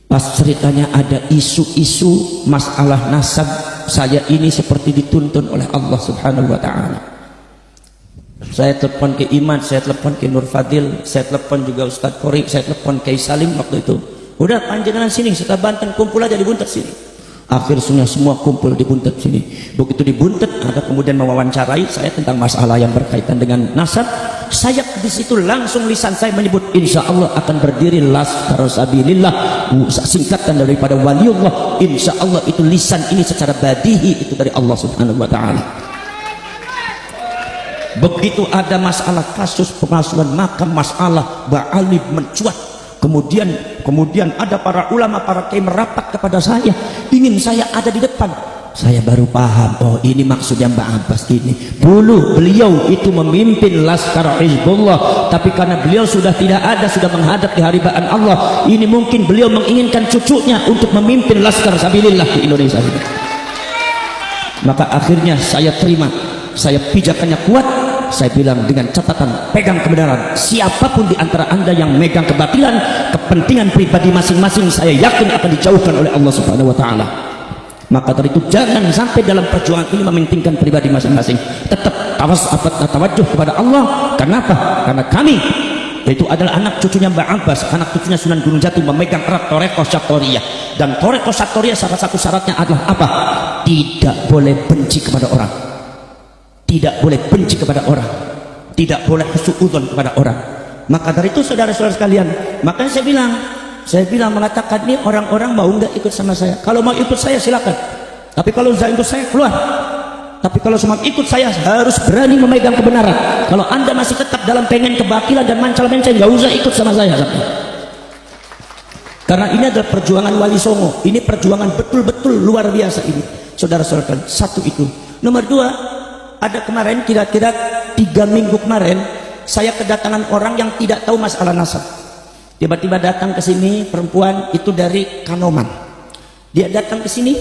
Pas ceritanya ada isu-isu masalah nasab, saya ini seperti dituntun oleh Allah Subhanahu wa Ta'ala. Saya telepon ke Iman, saya telepon ke Nur Fadil, saya telepon juga Ustadz Kori, saya telepon ke Salim waktu itu. Udah panjenengan sini, setelah Banten kumpul aja di Buntet sini. Akhirnya semua kumpul di Buntet sini. Begitu di Buntet, ada kemudian mewawancarai saya tentang masalah yang berkaitan dengan nasab. Saya di situ langsung lisan saya menyebut, insya Allah akan berdiri Laskar Sabilillah, singkatan daripada waliullah. Insya Allah itu lisan ini secara badihi itu dari Allah Subhanahu wa Ta'ala. Begitu ada masalah kasus pengasuhan makam, masalah Ba'alib mencuat, kemudian ada para ulama, para kiai merapat kepada saya, ingin saya ada di depan. Saya baru paham, oh ini maksudnya Mbak Abbas ini. Dulu beliau itu memimpin Laskar Hizbullah, tapi karena beliau sudah tidak ada, sudah menghadap di harbaan Allah, ini mungkin beliau menginginkan cucunya untuk memimpin Laskar Sabilillah di Indonesia ini. Maka akhirnya saya terima, saya pijakannya kuat. Saya bilang dengan catatan, pegang kebenaran. Siapapun di antara anda yang megang kebatilan, kepentingan pribadi masing-masing, saya yakin akan dijauhkan oleh Allah Subhanahu wa Ta'ala. Maka dari itu jangan sampai dalam perjuangan ini mementingkan pribadi masing-masing. Tetap tawajjuh kepada Allah. Kenapa? Karena kami, yaitu adalah anak cucunya Mbak Abbas, anak cucunya Sunan Gunung Jati, memegang erat Thariqah Syattoriyah. Dan Thariqah Syattoriyah salah satu syaratnya adalah apa? Tidak boleh benci kepada orang, tidak boleh benci kepada orang, tidak boleh husnudzon kepada orang. Maka dari itu saudara-saudara sekalian, makanya saya bilang mengatakan ini orang-orang mau nggak ikut sama saya? Kalau mau ikut saya silakan, tapi kalau tidak ikut saya keluar. Tapi kalau semua ikut saya harus berani memegang kebenaran. Kalau anda masih tetap dalam pengen kebakilan dan mancal-mancal, nggak usah ikut sama saya. Karena ini adalah perjuangan Wali Songo, ini perjuangan betul-betul luar biasa ini, saudara-saudara. Satu itu. Nomor dua, ada kemarin kira-kira 3 minggu kemarin saya kedatangan orang yang tidak tahu masalah nasab. Tiba-tiba datang ke sini perempuan itu dari Kanoman. Dia datang ke sini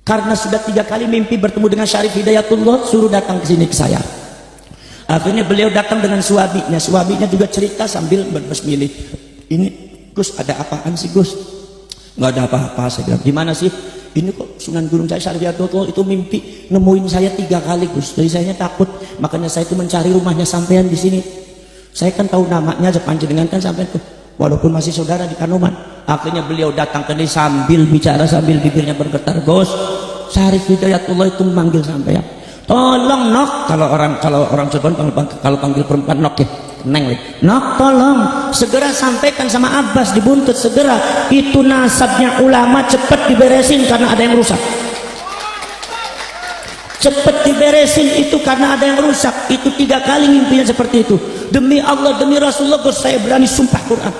karena sudah 3 kali mimpi bertemu dengan Syarif Hidayatullah, suruh datang ke sini ke saya. Akhirnya beliau datang dengan suaminya juga cerita sambil berbismillah. Ini Gus, ada apaan sih Gus? Nggak ada apa-apa. Saya bilang, gimana sih? Ini kok Sunan Gunung Jati Syarif Hidayatullah itu mimpi nemuin saya 3 kali Gus. Jadi saya takut, makanya saya itu mencari rumahnya sampean di sini. Saya kan tahu namanya panjenengan kan sampean tuh, walaupun masih saudara di Kanoman. Akhirnya beliau datang ke sini sambil bicara, sambil bibirnya bergetar, Gus, Syarif Hidayatullah itu memanggil sampean. Tolong nok, kalau orang Cirebon kalau panggil perempuan nok ya, neng, nok tolong segera sampaikan sama Abbas di Buntet, segera itu nasabnya ulama cepat diberesin karena ada yang rusak. Cepat diberesin itu karena ada yang rusak. Itu 3 kali mimpinya seperti itu. Demi Allah, demi Rasulullah Gus, saya berani sumpah Quran.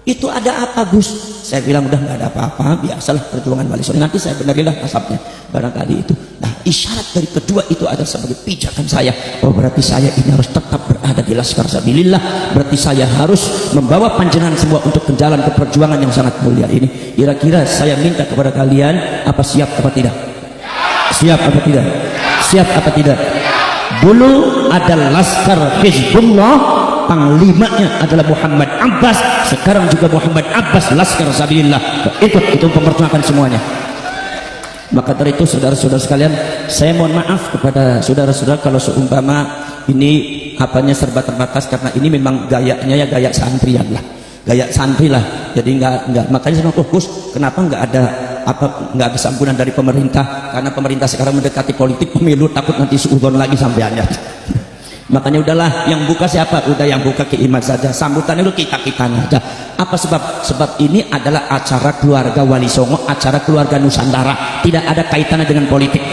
Itu ada apa Gus? Saya bilang udah nggak ada apa-apa, biasalah perjuangan Wali Songo. Nanti saya benarilah nasabnya barangkali itu. Nah, isyarat dari kedua itu adalah sebagai pijakan saya. Oh, berarti saya ini harus tetap berada di Laskar Sabilillah. Berarti saya harus membawa panjenengan semua untuk berjalan ke perjuangan yang sangat mulia ini. Kira-kira saya minta kepada kalian, apa siap apa tidak? Siap apa tidak? Siap apa tidak? Dulu ada Laskar Hizbullah, panglimanya adalah Muhammad Abbas. Sekarang juga Muhammad Abbas Laskar Sabilillah. Ikut itu memperjuangkan semuanya. Maka dari itu saudara-saudara sekalian, saya mohon maaf kepada saudara-saudara kalau seumpama ini apanya serba terbatas, karena ini memang gayanya ya gaya santrian lah, gaya santri lah. Jadi enggak makanya saya bilang, Gus, kenapa enggak ada santunan dari pemerintah? Karena pemerintah sekarang mendekati politik pemilu, takut nanti suudzon lagi sampeannya. Makanya udahlah, yang buka siapa? Udah yang buka Ki Iman saja, sambutannya itu kita aja. Apa sebab ini adalah acara keluarga Wali Songo, acara keluarga Nusantara, tidak ada kaitannya dengan politik.